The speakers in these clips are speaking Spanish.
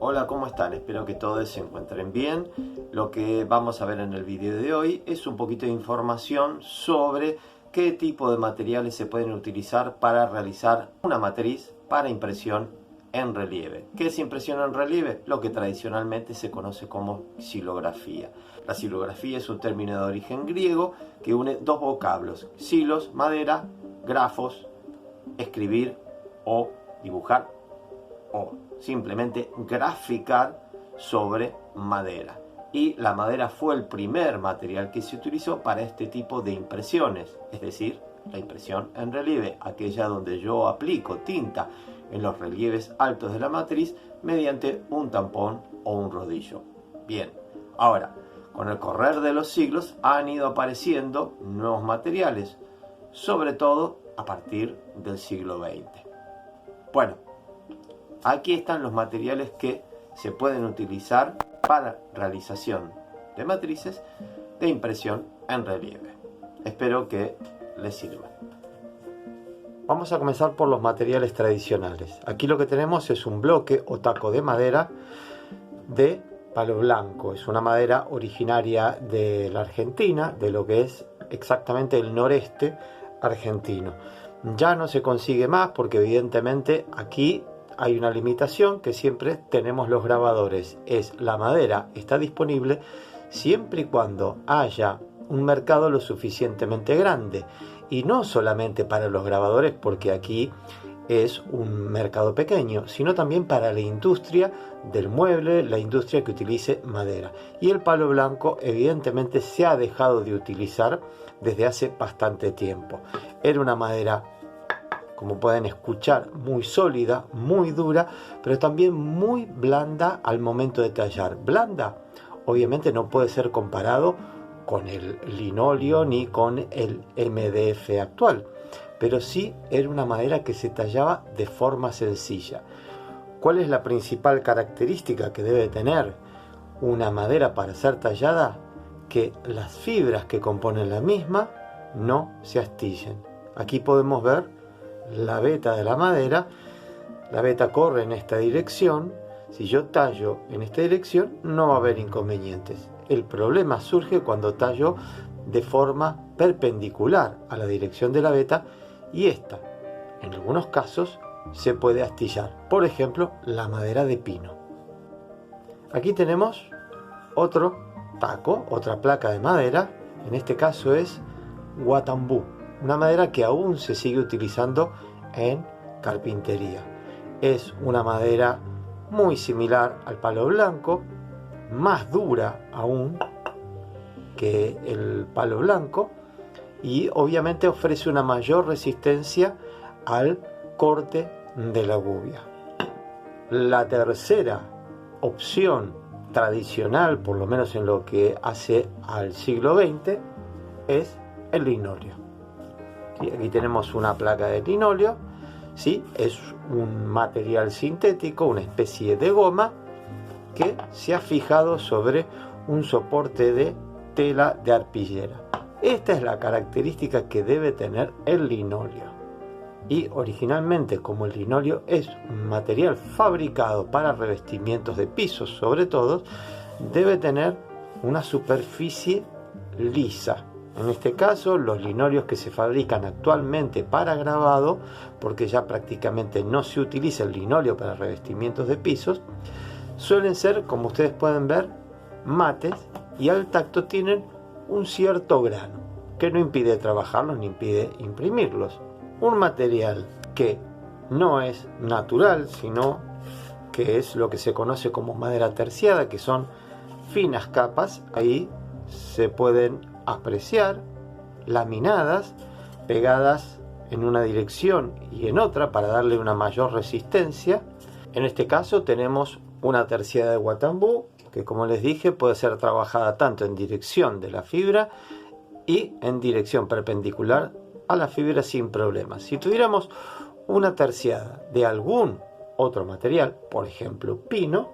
Hola, ¿cómo están? Espero que todos se encuentren bien. Lo que vamos a ver en el vídeo de hoy es un poquito de información sobre qué tipo de materiales se pueden utilizar para realizar una matriz para impresión en relieve. ¿Qué es impresión en relieve? Lo que tradicionalmente se conoce como xilografía. La xilografía es un término de origen griego que une dos vocablos: xilos, madera; grafos, escribir o dibujar, o simplemente graficar sobre madera. Y la madera fue el primer material que se utilizó para este tipo de impresiones, es decir, la impresión en relieve, aquella donde yo aplico tinta en los relieves altos de la matriz mediante un tampón o un rodillo. Bien, ahora, con el correr de los siglos han ido apareciendo nuevos materiales, sobre todo a partir del siglo XX. Bueno, aquí están los materiales que se pueden utilizar para realización de matrices de impresión en relieve. Espero que les sirva. Vamos a comenzar por los materiales tradicionales. Aquí lo que tenemos es un bloque o taco de madera de palo blanco. Es una madera originaria de la Argentina, de lo que es exactamente el noreste argentino. Ya no se consigue más porque evidentemente aquí hay una limitación que siempre tenemos los grabadores. La madera está disponible siempre y cuando haya un mercado lo suficientemente grande. Y no solamente para los grabadores, porque aquí es un mercado pequeño, sino también para la industria del mueble, la industria que utilice madera. Y el palo blanco evidentemente se ha dejado de utilizar desde hace bastante tiempo. Era una madera, como pueden escuchar, muy sólida, muy dura, pero también muy blanda al momento de tallar. Blanda, obviamente no puede ser comparado con el linóleo ni con el MDF actual, pero sí era una madera que se tallaba de forma sencilla. ¿Cuál es la principal característica que debe tener una madera para ser tallada? Que las fibras que componen la misma no se astillen. Aquí podemos ver la veta de la madera. La veta corre en esta dirección. Si yo tallo en esta dirección no va a haber inconvenientes. El problema surge cuando tallo de forma perpendicular a la dirección de la veta, y esta, en algunos casos, se puede astillar. Por ejemplo, la madera de pino. Aquí tenemos otro taco, otra placa de madera. En este caso es guatambú, una madera que aún se sigue utilizando en carpintería. Es una madera muy similar al palo blanco, más dura aún que el palo blanco, y obviamente ofrece una mayor resistencia al corte de la gubia. La tercera opción tradicional, por lo menos en lo que hace al siglo XX, es el linóleo. ¿Sí? Aquí tenemos una placa de linóleo. ¿Sí? Es un material sintético, una especie de goma que se ha fijado sobre un soporte de tela de arpillera. Esta es la característica que debe tener el linóleo. Y originalmente, como el linóleo es un material fabricado para revestimientos de pisos, sobre todo, debe tener una superficie lisa. En este caso, los linoleos que se fabrican actualmente para grabado, porque ya prácticamente no se utiliza el linóleo para revestimientos de pisos, suelen ser, como ustedes pueden ver, mates, y al tacto tienen un cierto grano, que no impide trabajarlos ni impide imprimirlos. Un material que no es natural, sino que es lo que se conoce como madera terciada, que son finas capas. Ahí se pueden apreciar laminadas, pegadas en una dirección y en otra para darle una mayor resistencia. En este caso tenemos una terciada de guatambú, que, como les dije, puede ser trabajada tanto en dirección de la fibra y en dirección perpendicular a la fibra sin problemas. Si tuviéramos una terciada de algún otro material, por ejemplo pino,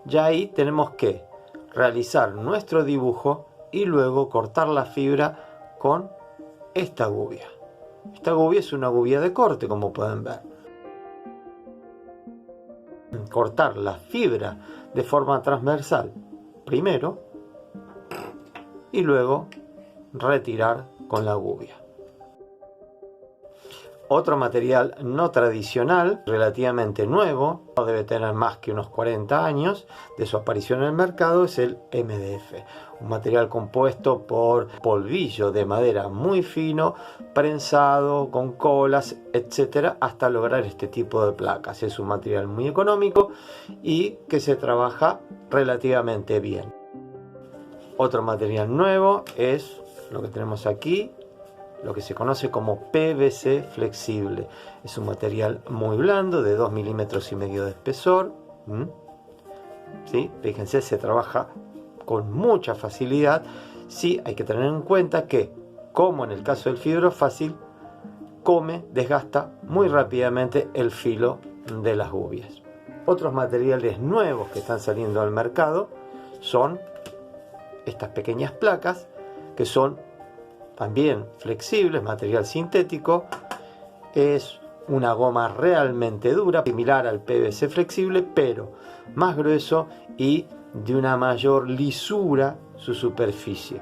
ya ahí tenemos que realizar nuestro dibujo y luego cortar la fibra con esta gubia. Esta gubia es una gubia de corte, como pueden ver. cortar la fibra de forma transversal primero y luego retirar con la gubia. Otro material no tradicional, relativamente nuevo, no debe tener más que unos 40 años de su aparición en el mercado, es el MDF, un material compuesto por polvillo de madera muy fino, prensado con colas, etcétera, hasta lograr este tipo de placas. Es un material muy económico y que se trabaja relativamente bien. Otro material nuevo es lo que tenemos aquí, lo que se conoce como PVC flexible. Es un material muy blando, de 2,5 milímetros de espesor. ¿Sí? Fíjense, se trabaja con mucha facilidad. Sí, hay que tener en cuenta que, como en el caso del fibro fácil, desgasta muy rápidamente el filo de las gubias. Otros materiales nuevos que están saliendo al mercado son estas pequeñas placas, que son también flexibles, material sintético. Es una goma realmente dura, similar al PVC flexible, pero más grueso y de una mayor lisura su superficie.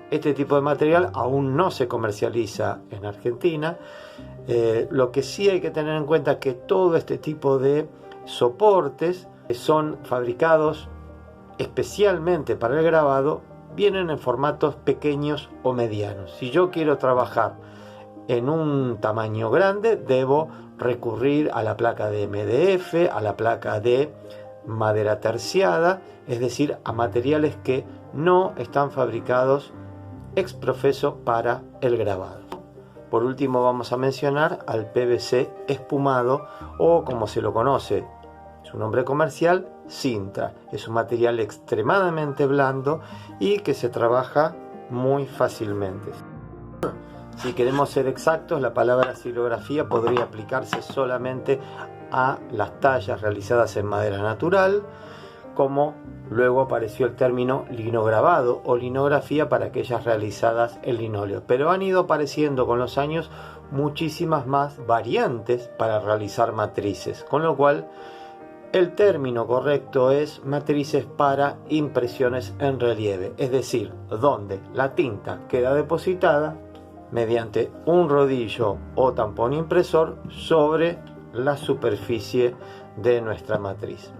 Este tipo de material aún no se comercializa en Argentina. Lo que sí hay que tener en cuenta es que todo este tipo de soportes son fabricados especialmente para el grabado, vienen en formatos pequeños o medianos. Si yo quiero trabajar en un tamaño grande, debo recurrir a la placa de MDF, a la placa de madera terciada, es decir, a materiales que no están fabricados ex professo para el grabado. Por último, vamos a mencionar al PVC espumado, o como se lo conoce, su nombre comercial, Sintra. Es un material extremadamente blando y que se trabaja muy fácilmente. Si queremos ser exactos, la palabra silografía podría aplicarse solamente a las tallas realizadas en madera natural, como luego apareció el término linograbado o linografía para aquellas realizadas en linóleo. Pero han ido apareciendo con los años muchísimas más variantes para realizar matrices, con lo cual el término correcto es matrices para impresiones en relieve, es decir, donde la tinta queda depositada mediante un rodillo o tampón impresor sobre la superficie de nuestra matriz.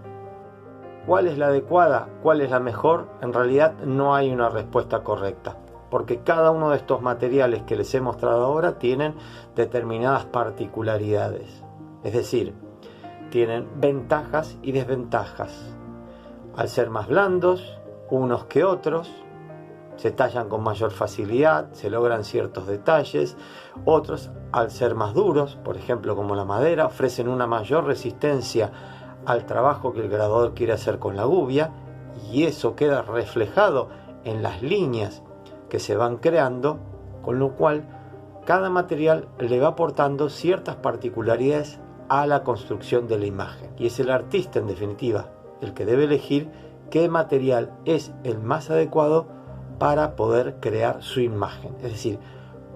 ¿Cuál es la adecuada? ¿Cuál es la mejor? En realidad no hay una respuesta correcta, porque cada uno de estos materiales que les he mostrado ahora tienen determinadas particularidades, es decir, tienen ventajas y desventajas. Al ser más blandos unos que otros, se tallan con mayor facilidad, se logran ciertos detalles. Otros, al ser más duros, por ejemplo como la madera, ofrecen una mayor resistencia al trabajo que el grabador quiere hacer con la gubia, y eso queda reflejado en las líneas que se van creando, con lo cual cada material le va aportando ciertas particularidades a la construcción de la imagen, y es el artista, en definitiva, el que debe elegir qué material es el más adecuado para poder crear su imagen, es decir,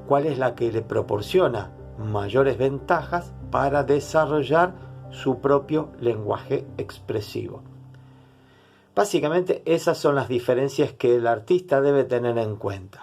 cuál es la que le proporciona mayores ventajas para desarrollar su propio lenguaje expresivo. Básicamente esas son las diferencias que el artista debe tener en cuenta.